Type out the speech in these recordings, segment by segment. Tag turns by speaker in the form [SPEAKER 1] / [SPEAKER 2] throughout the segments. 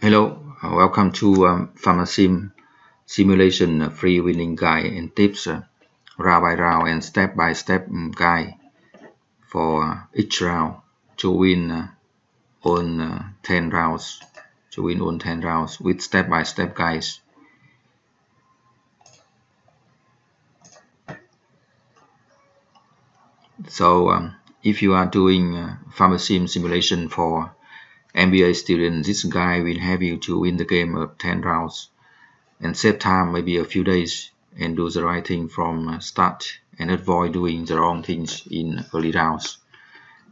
[SPEAKER 1] Hello, welcome to Pharmasim simulation free winning guide and tips round by round and step by step guide for each round to win on 10 rounds with step by step guides. So if you are doing Pharmasim simulation for MBA students, this guide will help you to win the game of 10 rounds and save time, maybe a few days, and do the right thing from start and avoid doing the wrong things in early rounds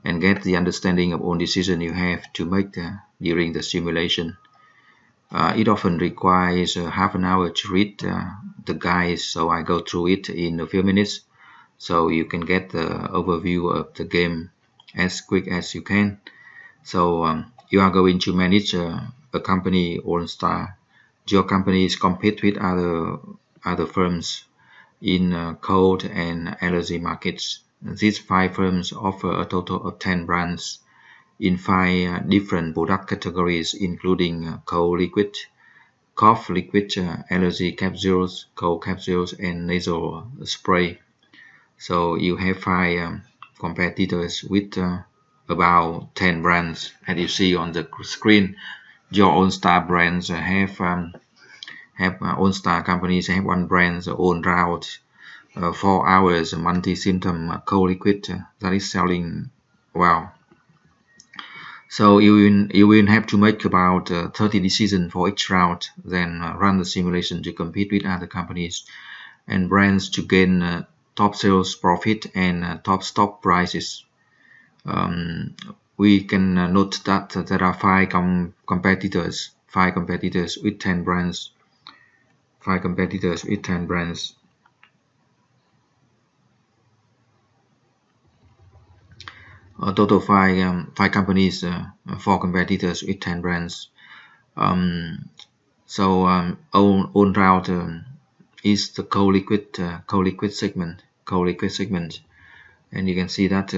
[SPEAKER 1] and get the understanding of all decisions you have to make during the simulation. It often requires half an hour to read the guide, so I go through it in a few minutes so you can get the overview of the game as quick as you can. So you are going to manage a company allstar. Your companies compete with other firms in cold and allergy markets. These 5 firms offer a total of 10 brands in 5 different product categories, including cold liquid, cough liquid, allergy capsules, cold capsules, and nasal spray. So you have 5 competitors with about 10 brands. As you see on the screen, your allstar brands have allstar companies have one brand allround 4 hours multi-symptom cold liquid that is selling well. So you will have to make about 30 decisions for each round, then run the simulation to compete with other companies and brands to gain top sales profit and top stock prices. We can note that there are 5 competitors with 10 brands. 5 competitors with 10 brands. Total 5 companies, 4 competitors with 10 brands. All round is the cold liquid segment, and you can see that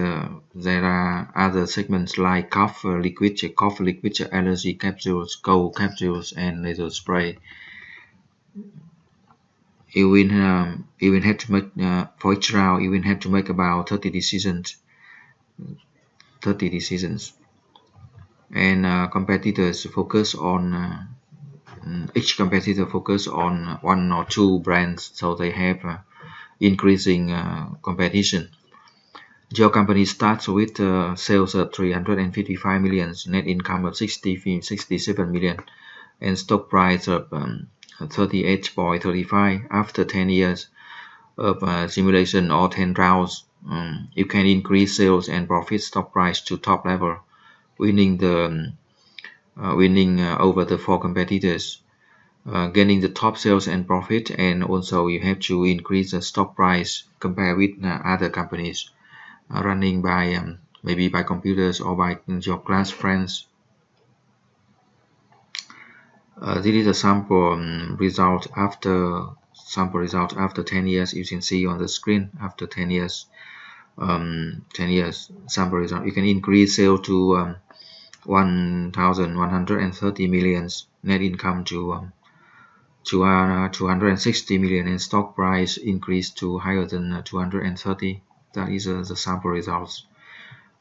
[SPEAKER 1] there are other segments like cough liquid, allergy capsules, cold capsules, and nasal spray. You will have to make for each round. You will have to make about 30 decisions. And competitors focus on each competitor focus on 1 or 2 brands, so they have increasing competition. Your company starts with sales of 355 million, net income of 67 million, and stock price of 38.35. After 10 years of simulation or 10 rounds, you can increase sales and profit stock price to top level, winning over the 4 competitors, gaining the top sales and profit, and also you have to increase the stock price compared with other companies running by maybe by computers or by your class friends. This is a sample result after 10 years. You can see on the screen after 10 years. 10 years sample result. You can increase sale to 1,130 million, net income to 260 million, and stock price increased to higher than 230. That is the sample results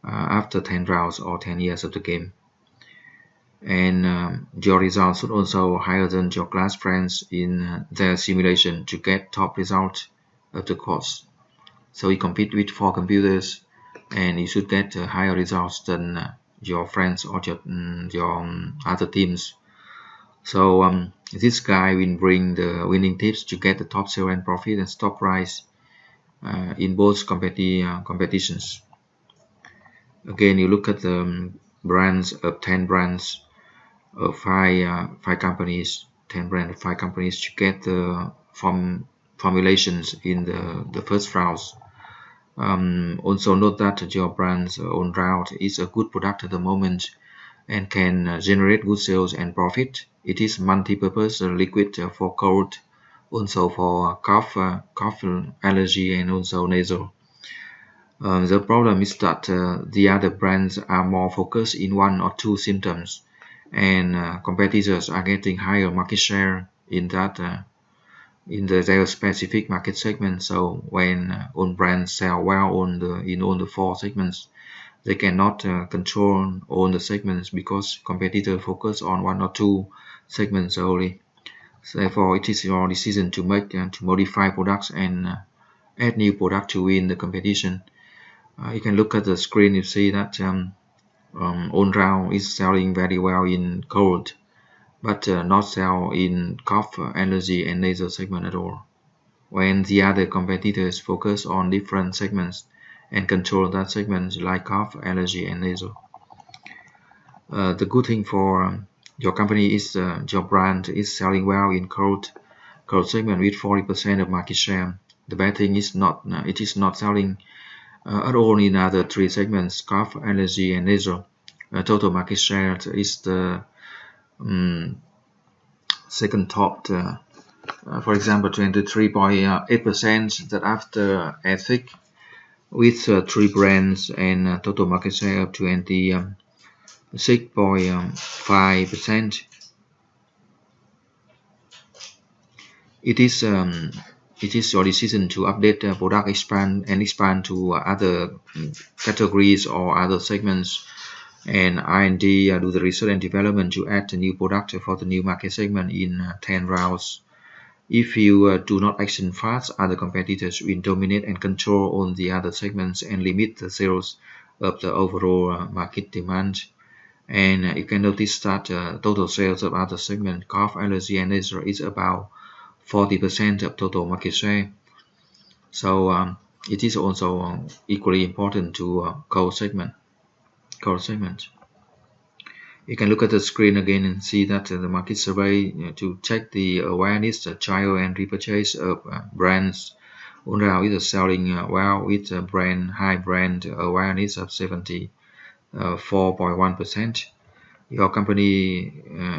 [SPEAKER 1] after 10 rounds or 10 years of the game. And your results should also higher than your class friends in their simulation to get top result of the course. So you compete with 4 computers and you should get higher results than your friends or your other teams. So this guy will bring the winning tips to get the top sale and profit and stock price in both competitions. Again, you look at the brands of 10 brands of 5 companies, 10 brands of 5 companies to get the formulations in the first rounds. Also note that your brand's own route is a good product at the moment and can generate good sales and profit. It is multi-purpose liquid for cold, also for cough, allergy, and also nasal. The problem is that the other brands are more focused in 1 or 2 symptoms, and competitors are getting higher market share in that in their specific market segment. So when own brands sell well in all the 4 segments, they cannot control all the segments because competitors focus on 1 or 2 segments only. So therefore, it is your decision to make to modify products and add new product to win the competition. You can look at the screen. You see that allround is selling very well in cold, but not sell in cough, allergy, and nasal segment at all. When the other competitors focus on different segments and control that segment like cough, allergy, and nasal. The good thing for your company is your brand is selling well in cold segment with 40% of market share. The bad thing is it is not selling at all in other 3 segments: cough, allergy, and nasal. Total market share is the second top. For example, 23.8% that after ethic with 3 brands and total market share of 26.5%. It is your decision to update the product, expand to other categories or other segments, and R&D do the research and development to add a new product for the new market segment in 10 rounds. If you do not action fast, other competitors will dominate and control on the other segments and limit the sales of the overall market demand. And you can notice that total sales of other segments, cough, allergy, and nasal, is about 40% of total market share. So it is also equally important to cold segment. You can look at the screen again and see that the market survey to check the awareness, trial, and repurchase of brands. allround is selling well with high brand awareness of 74.1%. Your company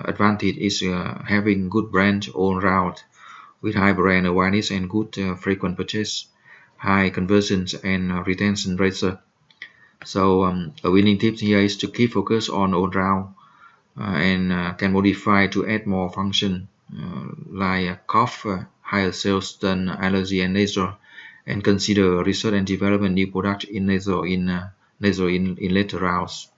[SPEAKER 1] advantage is having good brand allround with high brand awareness and good frequent purchase, high conversions and retention rates. So a winning tip here is to keep focus on allround and can modify to add more function like cough, higher sales than allergy and nasal, and consider research and development new product in nasal in later rounds.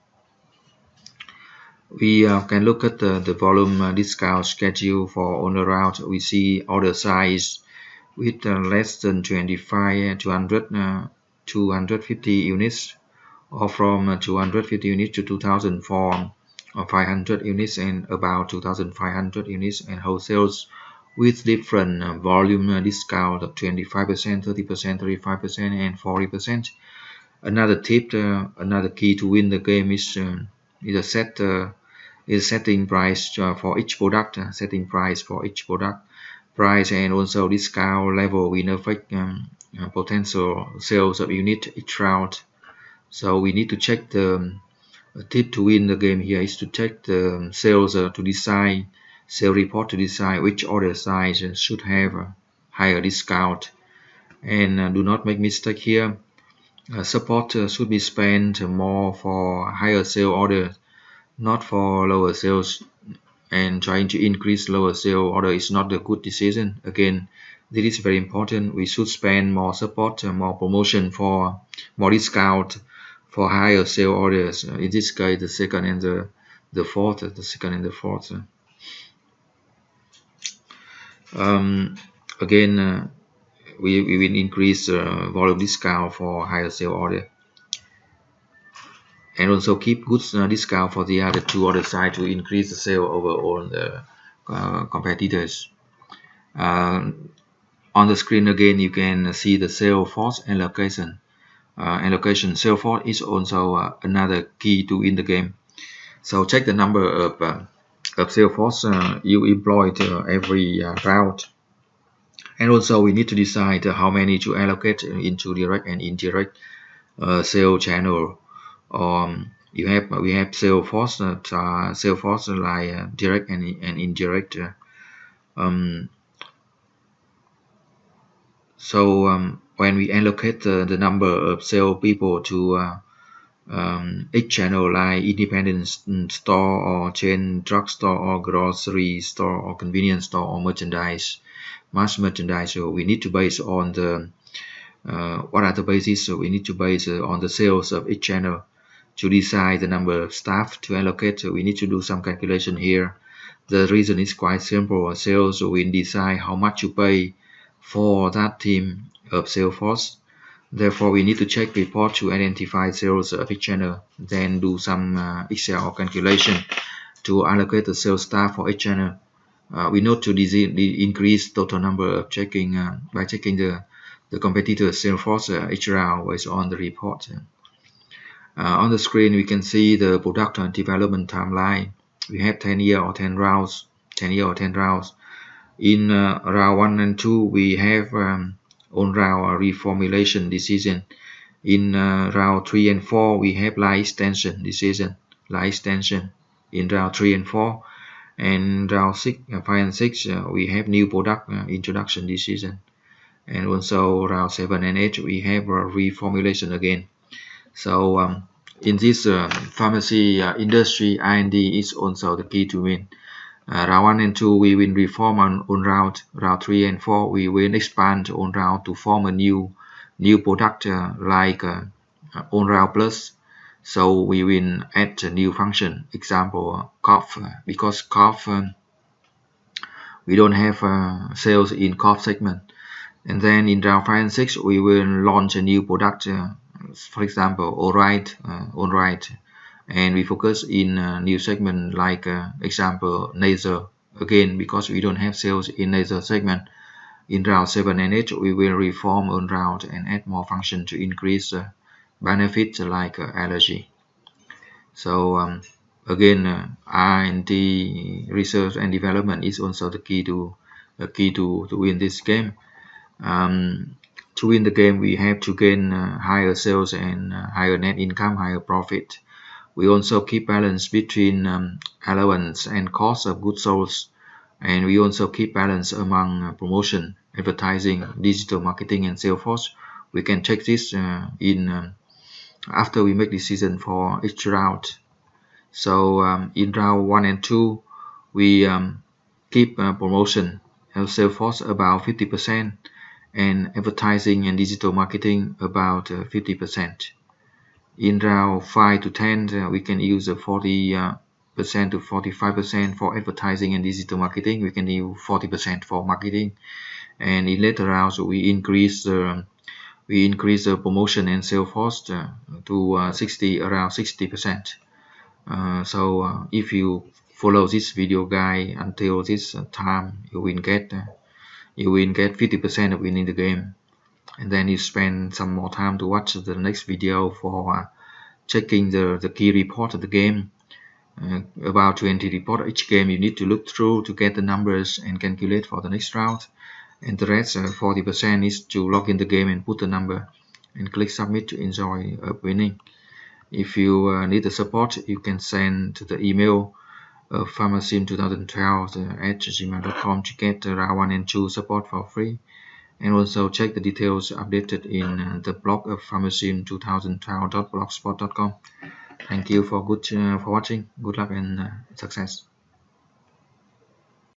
[SPEAKER 1] We can look at the volume discount schedule for allround. We see order size with less than 25 250 units, or from 250 units to 2,000 for 500 units and about 2,500 units, and wholesales with different volume discount of 25%, 30%, 35%, and 40%. Another tip, another key to win the game is setting price for each product, price and also discount level will affect potential sales of unit each round. So we need to check the tip to win the game here is to check the sales to decide sale report to decide which order size should have a higher discount, and do not make mistake here. Support should be spent more for higher sale orders, not for lower sales, and trying to increase lower sale order is not a good decision. Again, this is very important. We should spend more support, more promotion for more discount for higher sale orders. In this case, the second and the fourth. Again, we will increase volume discount for higher sale order, and also keep good discount for the other 2 order side to increase the sale over all the competitors. On the screen again, you can see the salesforce allocation. Salesforce is also another key to win the game. So check the number of salesforce you employed every round, and also we need to decide how many to allocate into direct and indirect sale channel. We have salesforce like direct and indirect. When we allocate the number of sales people to each channel like independent store or chain drugstore or grocery store or convenience store or merchandise, mass merchandise. So we need to base on the what are the bases? So we need to base on the sales of each channel to decide the number of staff to allocate. So we need to do some calculation here. The reason is quite simple. Sales will decide how much you pay for that team of salesforce. Therefore, we need to check report to identify sales of each channel, then do some Excel or calculation to allocate the sales staff for each channel. We note to increase total number of checking by checking the competitor sales force each round based on the report. On the screen, we can see the product development timeline. We have 10 year or 10 rounds. In round 1 and 2, we have on round reformulation decision. In round 3 and 4, we have line extension decision. In round 3 and 4. And round 5 and 6, we have new product introduction decision. And also round 7 and 8, we have reformulation again. So in this pharmacy industry, R&D is also the key to win. Round 1 and 2, we will reform on round 3 and 4, we will expand on round to form a new product like on round plus. So we will add a new function, example cough, because cough we don't have sales in cough segment. And then in round 5 and 6, we will launch a new product, for example allright, and we focus in a new segment like example nasal, again because we don't have sales in nasal segment. In round 7 and 8, we will reform on round and add more function to increase benefits like allergy. So again, R&D, research and development is also the key to win this game. To win the game, we have to gain higher sales and higher net income, higher profit. We also keep balance between allowance and cost of goods sold, and we also keep balance among promotion, advertising, digital marketing, and sales force. We can check this after we make decision for each round. So in round 1 and 2, we keep promotion and sales force about 50%, and advertising and digital marketing about 50%. In round 5 to 10, we can use 40% to 45% for advertising and digital marketing. We can use 40% for marketing, and in later rounds we increase the promotion and sales force to around 60%. So if you follow this video guide until this time, you will get 50% of winning the game. And then you spend some more time to watch the next video for checking the key report of the game. About 20 report each game you need to look through to get the numbers and calculate for the next round. And the rest 40% is to log in the game and put the number and click submit to enjoy winning. If you need the support, you can send to the email pharmasim2012@gmail.com to get round 1 and 2 support for free. And also check the details updated in the blog of pharmasim2012.blogspot.com. Thank you for watching. Good luck and success.